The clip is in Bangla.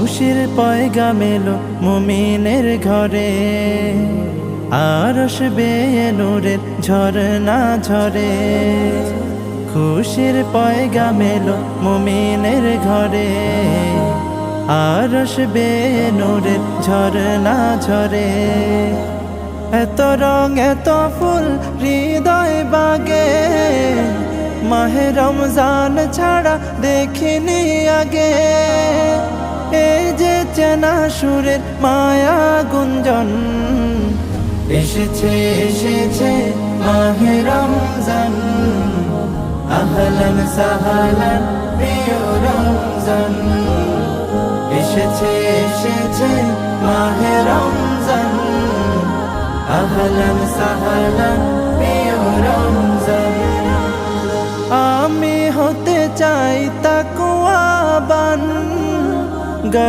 খুশির পয়গাম এলো মুমিনের ঘরে, আরশ বেয়ে নূরের ঝরনা ঝরে। খুশির পয়গাম এলো মুমিনের ঘরে, আরশ বেয়ে নূরের ঝরনা ঝরে। এত রং এত ফুল হৃদয় বাগে, মাহে রমজান ছাড়া দেখিনি আগে। এই যে চেনা সুরের মায়া গুঞ্জন, এসেছে এসেছে মাহে রমজান। আহলান সাহলান প্রিয় রমজান, এসেছে এসেছে মাহে রমজান। আহলান সাহলান প্রিয় রমজান। আমি হতে চাই তাকওয়াবান,